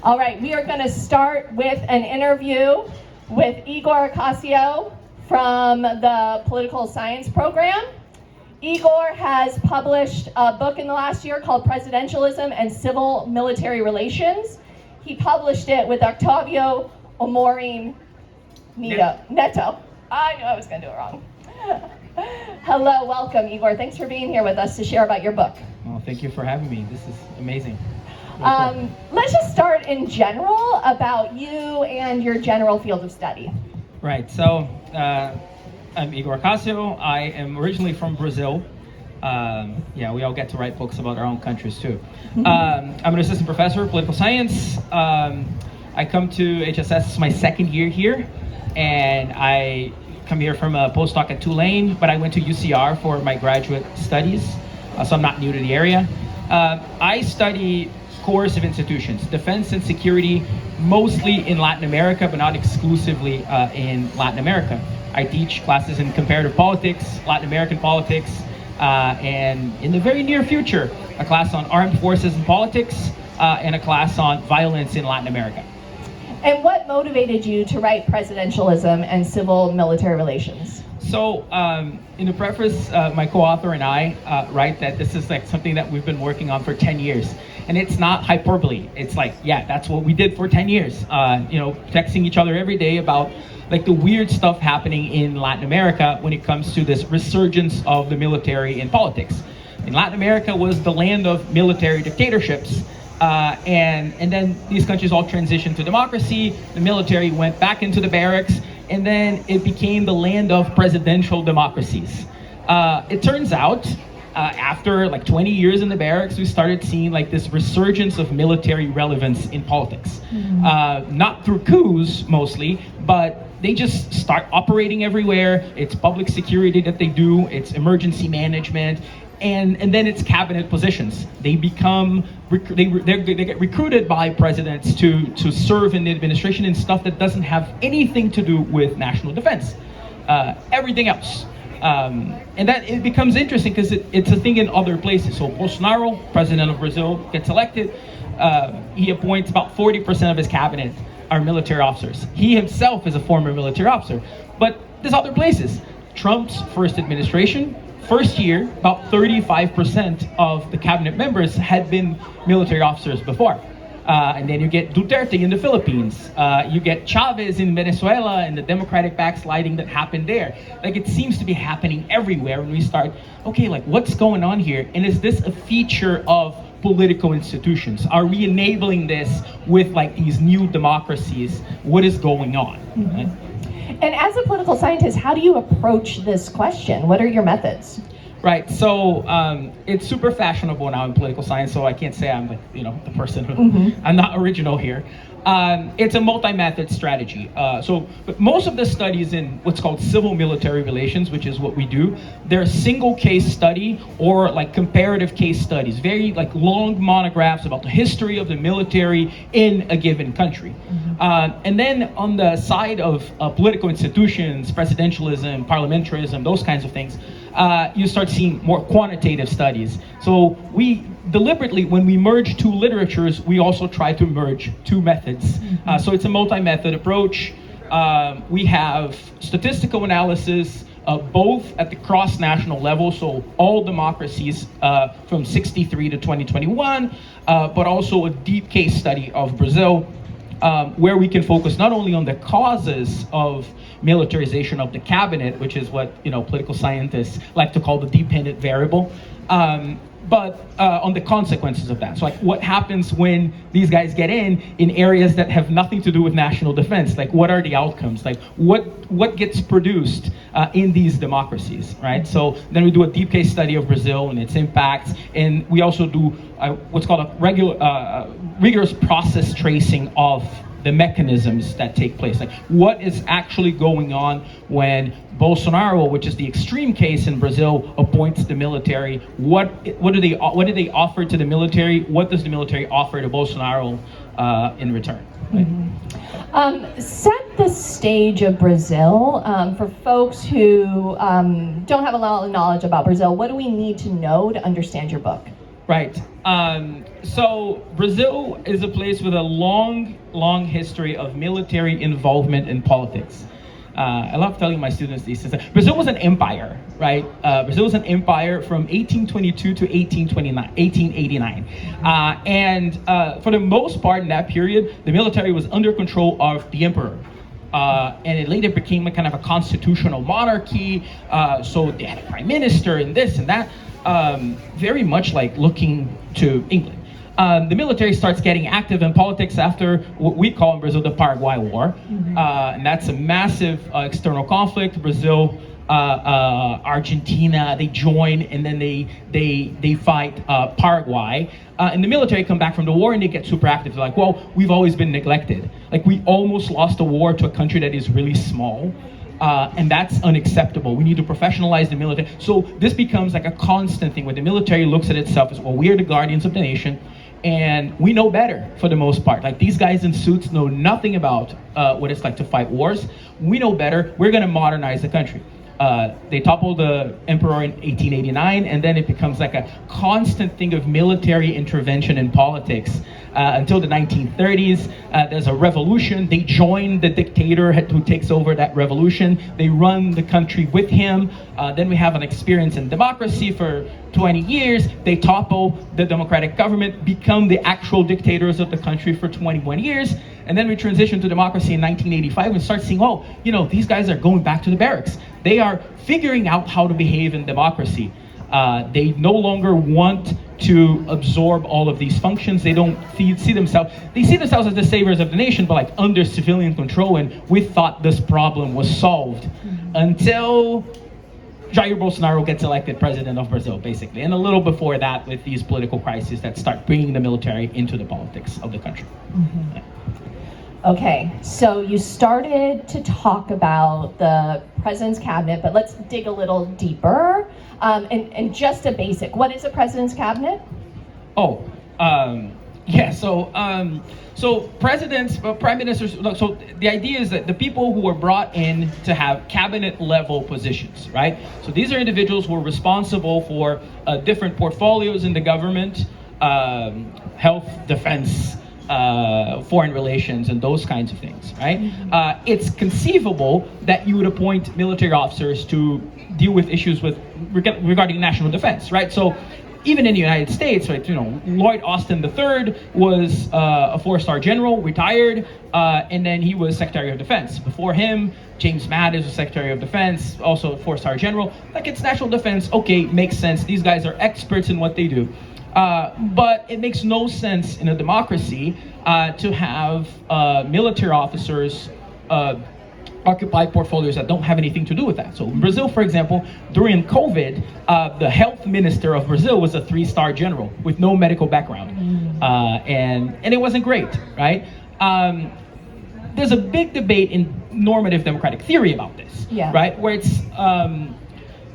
All right, we are going to start with an interview with Igor Acacio from the Political Science program. Igor has published a book in the last year called Presidentialism and Civil Military Relations. He published it with Octavio Amorim Neto. I knew I was going to do it wrong. Hello, welcome, Igor. Thanks for being here with us to share about your book. Well, thank you for having me. This is amazing. Let's just start in general about you and your general field of study. Right. So I'm Igor Acacio. I am originally from Brazil. We all get to write books about our own countries too. I'm an assistant professor of political science. I come to HSS, this is my second year here, and I come here from a postdoc at Tulane, but I went to UCR for my graduate studies, so I'm not new to the area. I study coercive institutions, defense and security, mostly in Latin America, but not exclusively in Latin America. I teach classes in comparative politics, Latin American politics, and in the very near future, a class on armed forces and politics, and a class on violence in Latin America. And what motivated you to write Presidentialism and Civil Military Relations? So in the preface, my co-author and I write that this is like something that we've been working on for 10 years. And it's not hyperbole. It's like, yeah, that's what we did for 10 years. Texting each other every day about like the weird stuff happening in Latin America when it comes to this resurgence of the military in politics. And Latin America was the land of military dictatorships. And then these countries all transitioned to democracy. The military went back into the barracks, and then it became the land of presidential democracies. It turns out, after like 20 years in the barracks, we started seeing like this resurgence of military relevance in politics. Not through coups mostly, but they just start operating everywhere. It's public security that they do, it's emergency management, and then it's cabinet positions. They become, they get recruited by presidents to serve in the administration in stuff that doesn't have anything to do with national defense. Everything else. And that it becomes interesting because it's a thing in other places. So Bolsonaro, president of Brazil, gets elected. He appoints about 40% of his cabinet are military officers. He himself is a former military officer. But there's other places. Trump's first administration, first year, about 35% of the cabinet members had been military officers before. And then you get Duterte in the Philippines. You get Chavez in Venezuela and the democratic backsliding that happened there. Like it seems to be happening everywhere when we start, okay, like what's going on here? And is this a feature of political institutions? Are we enabling this with like these new democracies? What is going on? Mm-hmm. Right? And as a political scientist, how do you approach this question? What are your methods? Right, so it's super fashionable now in political science, so I can't say I'm like, the person who, I'm not original here. It's a multi-method strategy. But most of the studies in what's called civil military relations, which is what we do, they're single case study or like comparative case studies, very like long monographs about the history of the military in a given country. And then on the side of political institutions, presidentialism, parliamentarism, those kinds of things, you start seeing more quantitative studies. So we deliberately, when we merge two literatures, we also try to merge two methods. So it's a multi-method approach. We have statistical analysis, both at the cross-national level, so all democracies from 63 to 2021, but also a deep case study of Brazil, where we can focus not only on the causes of militarization of the cabinet, which is what political scientists like to call the dependent variable, but on the consequences of that. So like what happens when these guys get in areas that have nothing to do with national defense? Like what are the outcomes? Like what gets produced in these democracies, right? So then we do a deep case study of Brazil and its impacts, and we also do what's called a rigorous process tracing of the mechanisms that take place. Like what is actually going on when Bolsonaro, which is the extreme case in Brazil, appoints the military? What do they offer to the military? What does the military offer to Bolsonaro in return? Right? Set the stage of Brazil for folks who don't have a lot of knowledge about Brazil. What do we need to know to understand your book? Right. So Brazil is a place with a long history of military involvement in politics. I love telling my students these things. Brazil was an empire, right? Brazil was an empire from 1822 to 1889. For the most part in that period, the military was under control of the emperor. And it later became a kind of a constitutional monarchy. So they had a prime minister and this and that, very much like looking to England. The military starts getting active in politics after what we call in Brazil the Paraguay War. And that's a massive external conflict. Brazil, Argentina, they join, and then they fight Paraguay. And the military come back from the war and they get super active. They're like, well, we've always been neglected. Like, we almost lost a war to a country that is really small. And that's unacceptable. We need to professionalize the military. So this becomes like a constant thing where the military looks at itself as, well, we are the guardians of the nation, and we know better for the most part. Like, these guys in suits know nothing about what it's like to fight wars. We know better. We're going to modernize the country. They topple the emperor in 1889, and then it becomes like a constant thing of military intervention in politics until the 1930s. There's a revolution. They join the dictator who takes over that revolution. They run the country with him. Then we have an experience in democracy for 20 years. They topple the democratic government, become the actual dictators of the country for 21 years. And then we transition to democracy in 1985 and start seeing, oh, these guys are going back to the barracks. They are figuring out how to behave in democracy. They no longer want to absorb all of these functions. They don't see themselves as the saviors of the nation, but like under civilian control. And we thought this problem was solved until Jair Bolsonaro gets elected president of Brazil, basically. And a little before that, with these political crises that start bringing the military into the politics of the country. Okay, so you started to talk about the president's cabinet, but let's dig a little deeper. And just a basic, what is a president's cabinet? So presidents, prime ministers, so the idea is that the people who are brought in to have cabinet level positions, right? So these are individuals who are responsible for different portfolios in the government, health, defense, foreign relations, and those kinds of things, right? It's conceivable that you would appoint military officers to deal with issues regarding national defense, right? So even in the United States, right, Lloyd Austin III was a 4-star general, retired, and then he was Secretary of Defense. Before him, James Mattis was Secretary of Defense, also a 4-star general. Like, it's national defense, okay, makes sense. These guys are experts in what they do. But it makes no sense in a democracy to have military officers occupy portfolios that don't have anything to do with that. So in Brazil, for example, during COVID, the health minister of Brazil was a 3-star general with no medical background. And it wasn't great, right? There's a big debate in normative democratic theory about this, right? Where it's,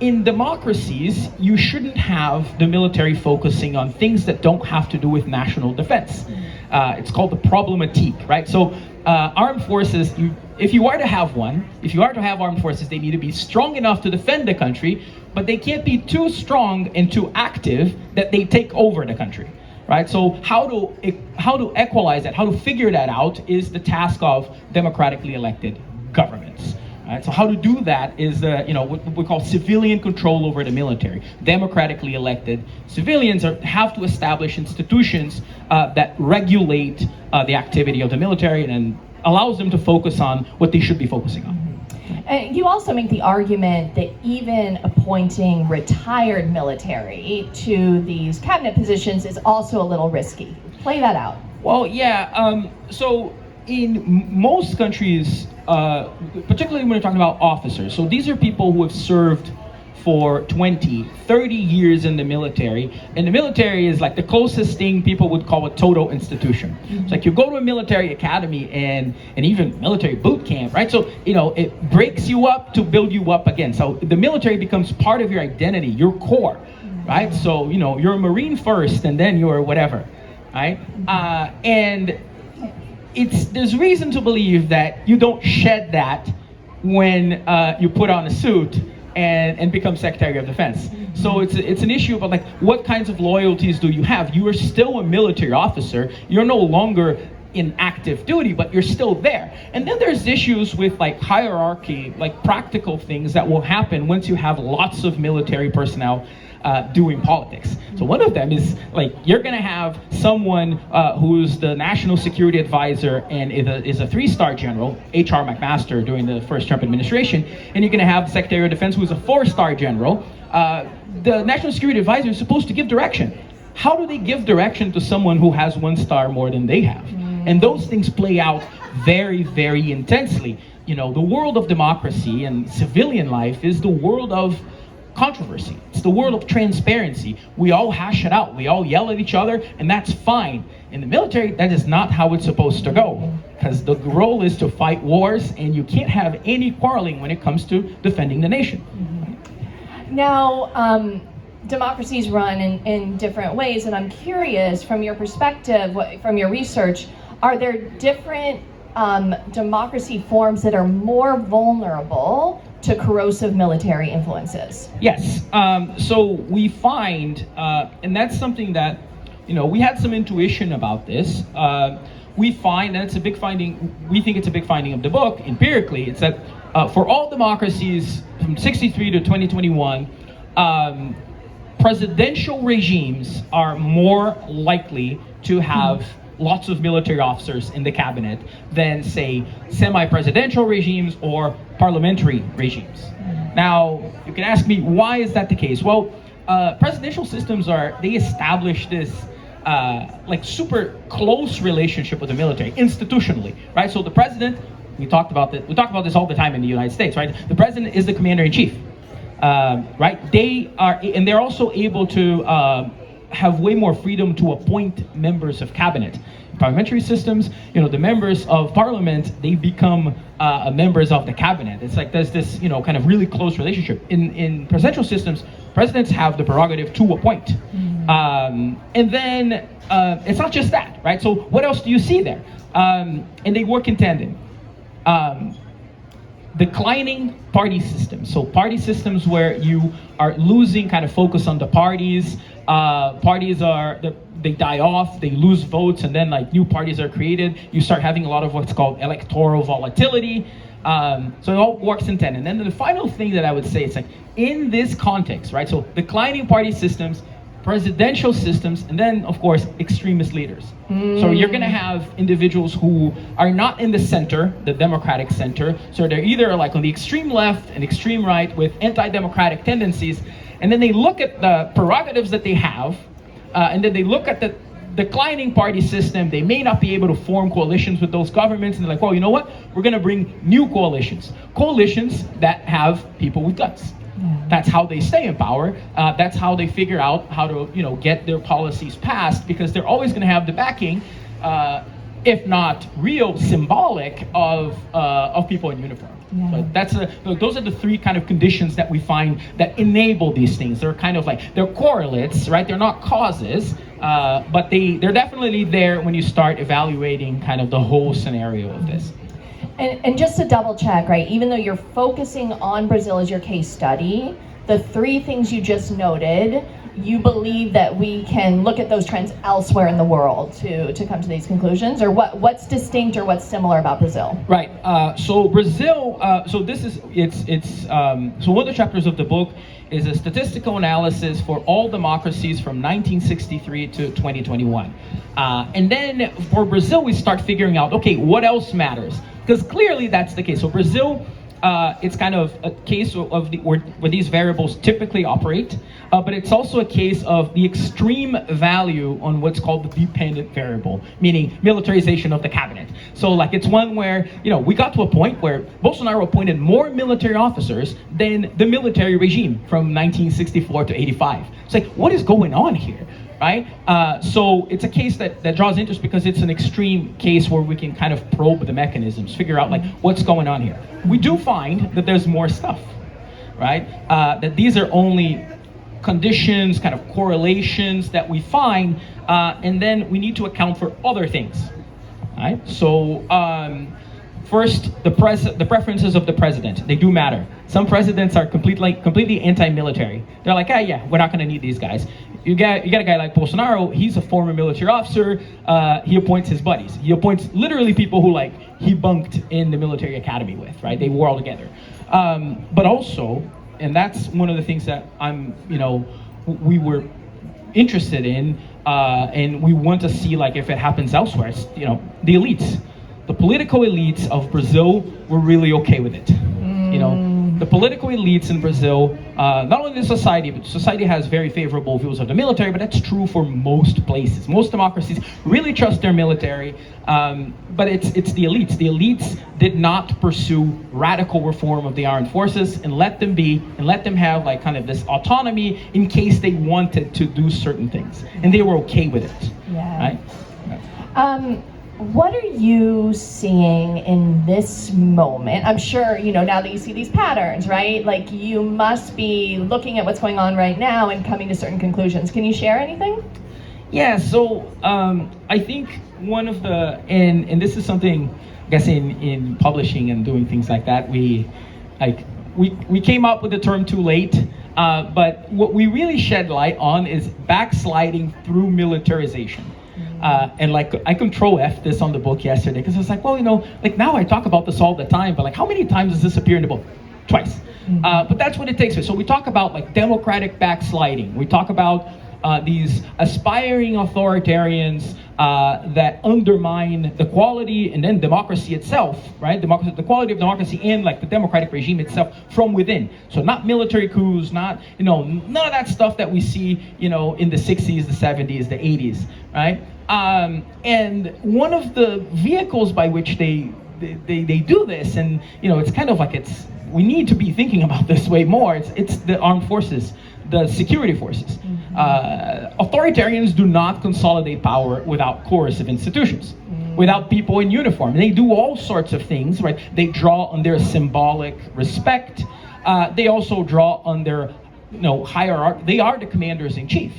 in democracies, you shouldn't have the military focusing on things that don't have to do with national defense. It's called the problematique, right? So armed forces, if you are to have armed forces, they need to be strong enough to defend the country, but they can't be too strong and too active that they take over the country, right? So how to equalize that, how to figure that out is the task of democratically elected governments. Right, so how to do that is what we call civilian control over the military. Democratically elected civilians have to establish institutions that regulate the activity of the military and allows them to focus on what they should be focusing on. And you also make the argument that even appointing retired military to these cabinet positions is also a little risky. Play that out. Well, yeah. So in most countries, particularly when we're talking about officers, so these are people who have served for 20, 30 years in the military, and the military is like the closest thing people would call a total institution. It's like you go to a military academy and even military boot camp, right? So, it breaks you up to build you up again. So the military becomes part of your identity, your core, right? So, you're a Marine first and then you're whatever, right? And there's reason to believe that you don't shed that when you put on a suit and become Secretary of Defense. So it's an issue about like what kinds of loyalties do you have? You are still a military officer. You're no longer in active duty, but you're still there. And then there's issues with like hierarchy, like practical things that will happen once you have lots of military personnel doing politics. So one of them is like you're going to have someone who's the national security advisor and is a 3-star general, H.R. McMaster during the first Trump administration, and you're going to have the Secretary of Defense who's a 4-star general. The national security advisor is supposed to give direction. How do they give direction to someone who has 1 star more than they have? And those things play out very, very intensely. You know, the world of democracy and civilian life is the world of controversy. It's the world of transparency. We all hash it out. We all yell at each other, and that's fine. In the military, that is not how it's supposed to go, because the role is to fight wars, and you can't have any quarreling when it comes to defending the nation. Now, democracies run in different ways, and I'm curious, from your perspective, from your research, are there different democracy forms that are more vulnerable to corrosive military influences? Yes. So we find, and that's something that, you know, we had some intuition about this. We find, and it's a big finding, we think it's a big finding of the book, empirically, it's that for all democracies from 63 to 2021, presidential regimes are more likely to have lots of military officers in the cabinet than, say, semi-presidential regimes or parliamentary regimes. Now, you can ask me, why is that the case? Well, presidential systems they establish this like super close relationship with the military institutionally, right? So the president, we talk about this all the time in the United States, right? The president is the commander-in-chief, right? They're also able to have way more freedom to appoint members of cabinet. In parliamentary systems, you know, the members of parliament, they become members of the cabinet. It's like there's this, you know, kind of really close relationship. In presidential systems, presidents have the prerogative to appoint. And then it's not just that, right? So what else do you see there? And they work in tandem. Declining party systems. So party systems where you are losing kind of focus on the parties. Parties they die off, they lose votes, and then like new parties are created. You start having a lot of what's called electoral volatility. So it all works in tandem. And then the final thing that I would say is like in this context, right? So declining party systems, presidential systems, and then of course extremist leaders. So you're going to have individuals who are not in the center, the democratic center. So they're either like on the extreme left and extreme right with anti-democratic tendencies, and then they look at the prerogatives that they have, and then they look at the declining party system. They may not be able to form coalitions with those governments, and they're like, well, you know what? We're going to bring new coalitions that have people with guts. That's how they stay in power. That's how they figure out how to, you know, get their policies passed, because they're always going to have the backing, if not real, symbolic of people in uniform. Yeah. So those are the 3 kind of conditions that we find that enable these things. They're kind of like, they're correlates, right? They're not causes, but they're definitely there when you start evaluating kind of the whole scenario of this. And just to double check, right, even though you're focusing on Brazil as your case study, the 3 things you just noted, you believe that we can look at those trends elsewhere in the world to come to these conclusions? Or what's distinct or what's similar about Brazil? Right. So Brazil, so one of the chapters of the book is a statistical analysis for all democracies from 1963 to 2021. And then for Brazil, we start figuring out, okay, what else matters? Because clearly that's the case. So Brazil, it's kind of a case of where these variables typically operate, but it's also a case of the extreme value on what's called the dependent variable, meaning militarization of the cabinet. So like it's one where, you know, we got to a point where Bolsonaro appointed more military officers than the military regime from 1964 to 85. It's like, what is going on here? Right? So it's a case that draws interest because it's an extreme case where we can kind of probe the mechanisms, figure out like what's going on here. We do find that there's more stuff, right? That these are only conditions, kind of correlations that we find, and then we need to account for other things, right? So First, the preferences of the president, they do matter. Some presidents are completely anti-military. They're like, yeah, we're not going to need these guys. You got a guy like Bolsonaro. He's a former military officer. He appoints his buddies. He appoints literally people who he bunked in the military academy with, right? They were all together. But also, and that's one of the things that we were interested in, and we want to see if it happens elsewhere. It's, the elites. The political elites of Brazil were really okay with it. The political elites in Brazil, not only the society, but society has very favorable views of the military, but that's true for most places. Most democracies really trust their military, but it's the elites. The elites did not pursue radical reform of the armed forces and let them have kind of this autonomy in case they wanted to do certain things, and they were okay with it. Yeah. Right? What are you seeing in this moment? I'm sure, now that you see these patterns, right? You must be looking at what's going on right now and coming to certain conclusions. Can you share anything? Yeah, so I think one of the, and this is something, I guess in publishing and doing things like that, we came up with the term too late, but what we really shed light on is backsliding through militarization. And I Control F this on the book yesterday because it's now I talk about this all the time, but how many times does this appear in the book? Twice. But that's what it takes. So we talk about democratic backsliding. We talk about these aspiring authoritarians that undermine the quality and then democracy itself, right? The quality of democracy and the democratic regime itself from within. So not military coups, not none of that stuff that we see in the 60s, the 70s, the 80s, right? And one of the vehicles by which they do this, and it's kind of we need to be thinking about this way more. It's the armed forces, the security forces. Authoritarians do not consolidate power without coercive institutions, without people in uniform. They do all sorts of things, right? They draw on their symbolic respect. They also draw on their hierarchy. They are the commanders in chief.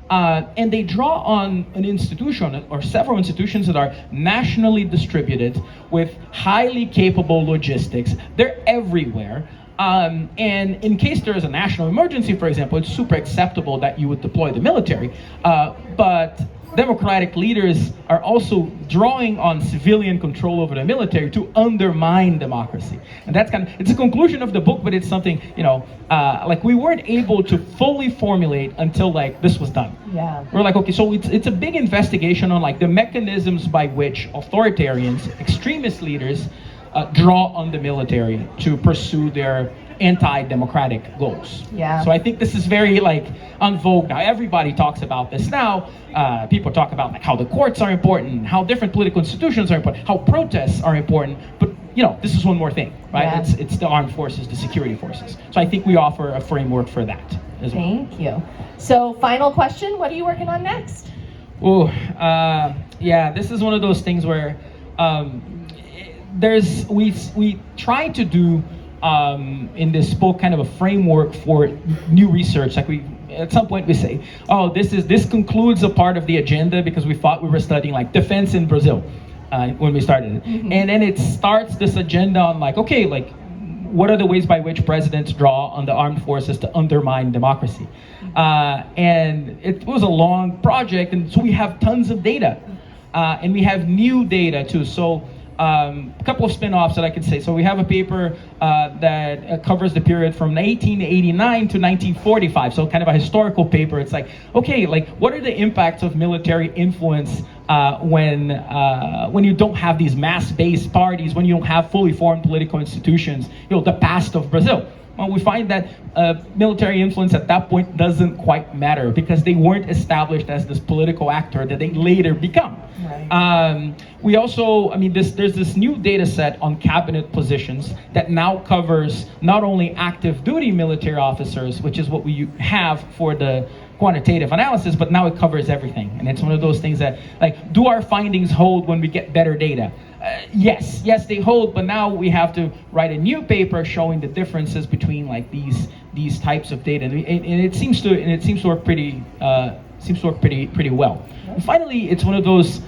And they draw on an institution or several institutions that are nationally distributed with highly capable logistics. They're everywhere. And in case there is a national emergency, for example, it's super acceptable that you would deploy the military. But democratic leaders are also drawing on civilian control over the military to undermine democracy. And that's it's a conclusion of the book, but it's something, we weren't able to fully formulate until this was done. Yeah. We're okay, so it's a big investigation on the mechanisms by which authoritarians, extremist leaders, draw on the military to pursue their anti-democratic goals. Yeah. So I think this is very en vogue now. Everybody talks about this now. People talk about how the courts are important, how different political institutions are important, how protests are important. But this is one more thing, right? Yeah. It's the armed forces, the security forces. So I think we offer a framework for that as well. Thank you. So final question, what are you working on next? Oh, yeah, this is one of those things where we try to do in this book kind of a framework for new research. At some point we say, oh, this concludes a part of the agenda because we thought we were studying defense in Brazil when we started it. Mm-hmm. And then it starts this agenda on what are the ways by which presidents draw on the armed forces to undermine democracy? And it was a long project, and so we have tons of data. And we have new data too. So a couple of spin-offs that I could say. So we have a paper that covers the period from 1889 to 1945. So kind of a historical paper. It's what are the impacts of military influence when you don't have these mass-based parties, when you don't have fully formed political institutions, the past of Brazil? Well, we find that military influence at that point doesn't quite matter because they weren't established as this political actor that they later become. Right. We also, there's this new data set on cabinet positions that now covers not only active duty military officers, which is what we have for the quantitative analysis, but now it covers everything. And it's one of those things that, do our findings hold when we get better data? Yes, they hold, but now we have to write a new paper showing the differences between these types of data, and it seems to work pretty well. And finally, it's one of those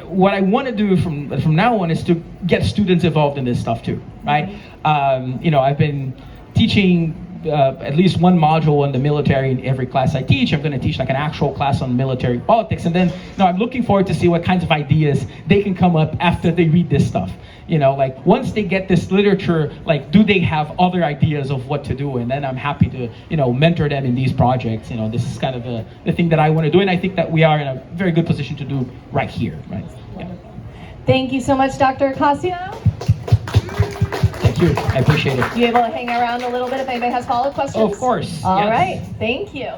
what I want to do from now on is to get students involved in this stuff too, right? I've been teaching at least one module on the military in every class I teach. I'm going to teach like an actual class on military politics, and then I'm looking forward to see what kinds of ideas they can come up after they read this stuff. Like once they get this literature, like do they have other ideas of what to do? And then I'm happy to mentor them in these projects. This is kind of the thing that I want to do, and I think that we are in a very good position to do right here, right? Yeah. Thank you so much, Dr. Acacio. Thank you. I appreciate it. You able to hang around a little bit if anybody has follow-up questions? Oh, of course. All yes. right. Thank you.